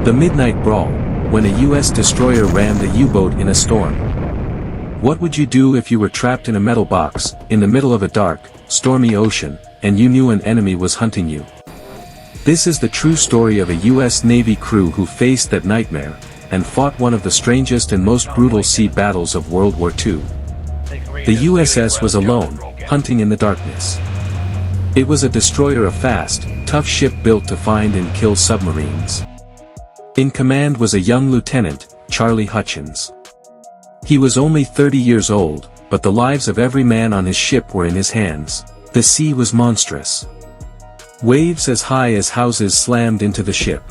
The Midnight Brawl, when a U.S. destroyer rammed a U-boat in a storm. What would you do if you were trapped in a metal box, in the middle of a dark, stormy ocean, and you knew an enemy was hunting you? This is the true story of a U.S. Navy crew who faced that nightmare, and fought one of the strangest and most brutal sea battles of World War II. The USS was alone, hunting in the darkness. It was a destroyer, a fast, tough ship built to find and kill submarines. In command was a young lieutenant, Charlie Hutchins. He was only 30 years old, but the lives of every man on his ship were in his hands. The sea was monstrous. Waves as high as houses slammed into the ship.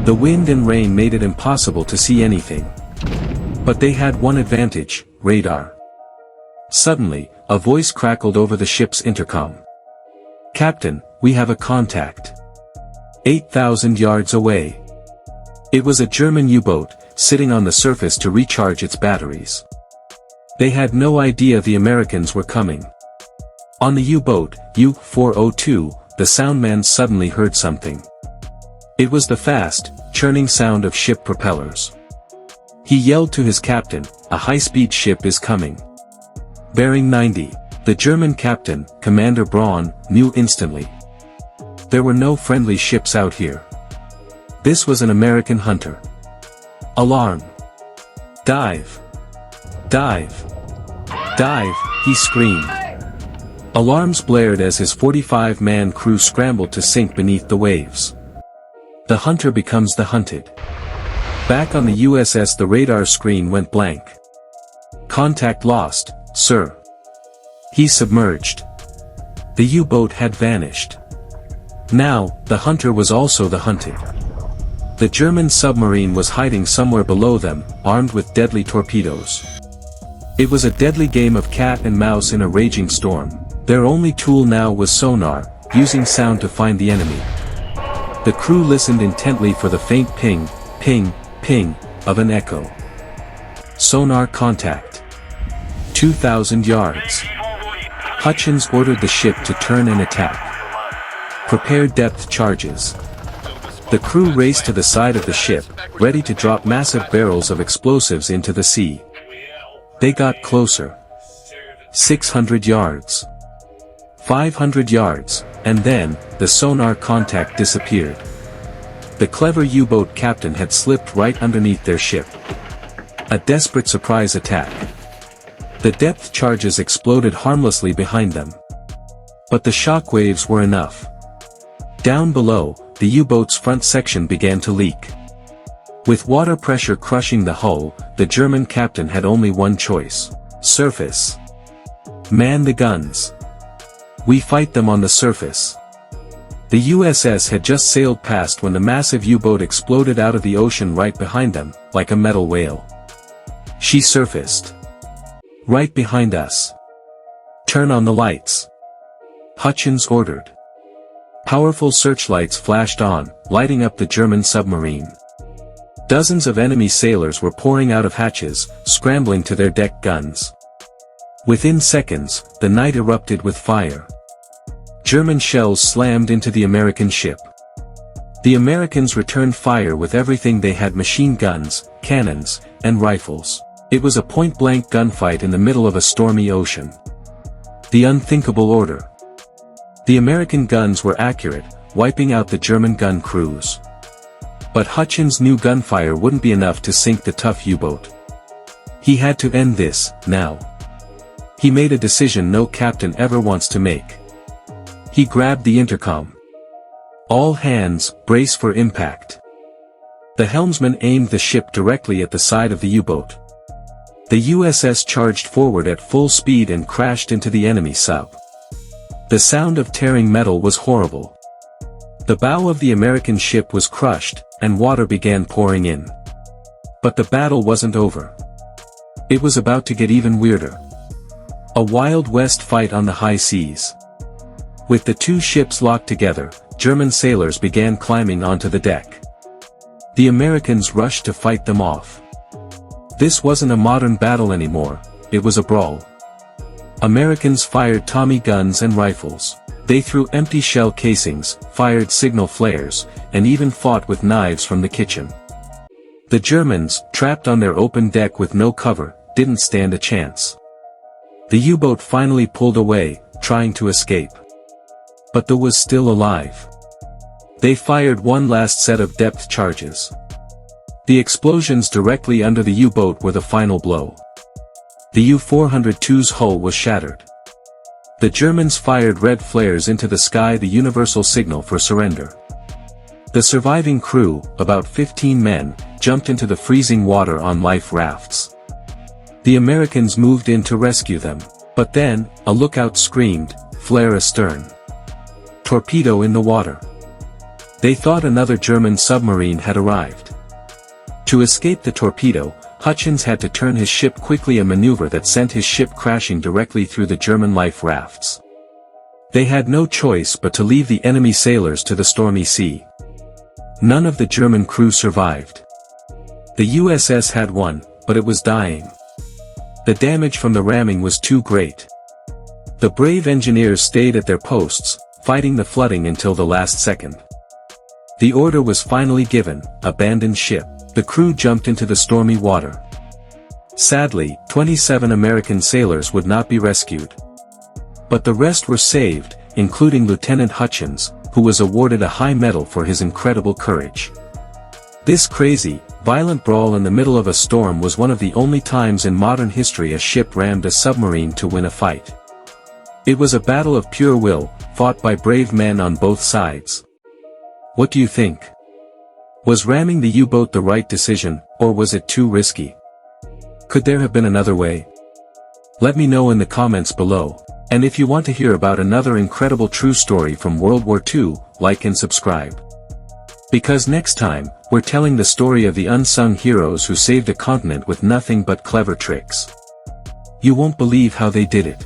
The wind and rain made it impossible to see anything. But they had one advantage: radar. Suddenly, a voice crackled over the ship's intercom. "Captain, we have a contact. 8,000 yards away." It was a German U-boat, sitting on the surface to recharge its batteries. They had no idea the Americans were coming. On the U-boat, U-402, the soundman suddenly heard something. It was the fast, churning sound of ship propellers. He yelled to his captain, "A high-speed ship is coming. Bearing 90. The German captain, Commander Braun, knew instantly. There were no friendly ships out here. This was an American hunter. "Alarm! Dive! Dive! Dive!" he screamed. Alarms blared as his 45-man crew scrambled to sink beneath the waves. The hunter becomes the hunted. Back on the USS, the radar screen went blank. "Contact lost, sir." He submerged. The U-boat had vanished. Now, the hunter was also the hunted. The German submarine was hiding somewhere below them, armed with deadly torpedoes. It was a deadly game of cat and mouse in a raging storm. Their only tool now was sonar, using sound to find the enemy. The crew listened intently for the faint ping, ping, ping, of an echo. Sonar contact. 2,000 yards. Hutchins ordered the ship to turn and attack. Prepare depth charges. The crew raced to the side of the ship, ready to drop massive barrels of explosives into the sea. They got closer. 600 yards. 500 yards, and then, the sonar contact disappeared. The clever U-boat captain had slipped right underneath their ship. A desperate surprise attack. The depth charges exploded harmlessly behind them. But the shock waves were enough. Down below, the U-boat's front section began to leak. With water pressure crushing the hull, the German captain had only one choice: surface. Man the guns. We fight them on the surface. The USS had just sailed past when the massive U-boat exploded out of the ocean right behind them, like a metal whale. She surfaced. Right behind us. Turn on the lights. Hutchins ordered. Powerful searchlights flashed on, lighting up the German submarine. Dozens of enemy sailors were pouring out of hatches, scrambling to their deck guns. Within seconds, the night erupted with fire. German shells slammed into the American ship. The Americans returned fire with everything they had: machine guns, cannons, and rifles. It was a point-blank gunfight in the middle of a stormy ocean. The Unthinkable Order. The American guns were accurate, wiping out the German gun crews. But Hutchins knew gunfire wouldn't be enough to sink the tough U-boat. He had to end this, now. He made a decision no captain ever wants to make. He grabbed the intercom. "All hands, brace for impact." The helmsman aimed the ship directly at the side of the U-boat. The USS charged forward at full speed and crashed into the enemy sub. The sound of tearing metal was horrible. The bow of the American ship was crushed, and water began pouring in. But the battle wasn't over. It was about to get even weirder. A Wild West fight on the high seas. With the two ships locked together, German sailors began climbing onto the deck. The Americans rushed to fight them off. This wasn't a modern battle anymore, it was a brawl. Americans fired Tommy guns and rifles. They threw empty shell casings, fired signal flares, and even fought with knives from the kitchen. The Germans, trapped on their open deck with no cover, didn't stand a chance. The U-boat finally pulled away, trying to escape. But the was still alive. They fired one last set of depth charges. The explosions directly under the U-boat were the final blow. The U-402's hull was shattered. The Germans fired red flares into the sky, the universal signal for surrender. The surviving crew, about 15 men, jumped into the freezing water on life rafts. The Americans moved in to rescue them, but then, a lookout screamed, "Flare astern! Torpedo in the water!" They thought another German submarine had arrived. To escape the torpedo, Hutchins had to turn his ship quickly, a maneuver that sent his ship crashing directly through the German life rafts. They had no choice but to leave the enemy sailors to the stormy sea. None of the German crew survived. The USS had won, but it was dying. The damage from the ramming was too great. The brave engineers stayed at their posts, fighting the flooding until the last second. The order was finally given: abandon ship. The crew jumped into the stormy water. Sadly, 27 American sailors would not be rescued. But the rest were saved, including Lieutenant Hutchins, who was awarded a high medal for his incredible courage. This crazy, violent brawl in the middle of a storm was one of the only times in modern history a ship rammed a submarine to win a fight. It was a battle of pure will, fought by brave men on both sides. What do you think? Was ramming the U-boat the right decision, or was it too risky? Could there have been another way? Let me know in the comments below, and if you want to hear about another incredible true story from World War II, like and subscribe. Because next time, we're telling the story of the unsung heroes who saved a continent with nothing but clever tricks. You won't believe how they did it.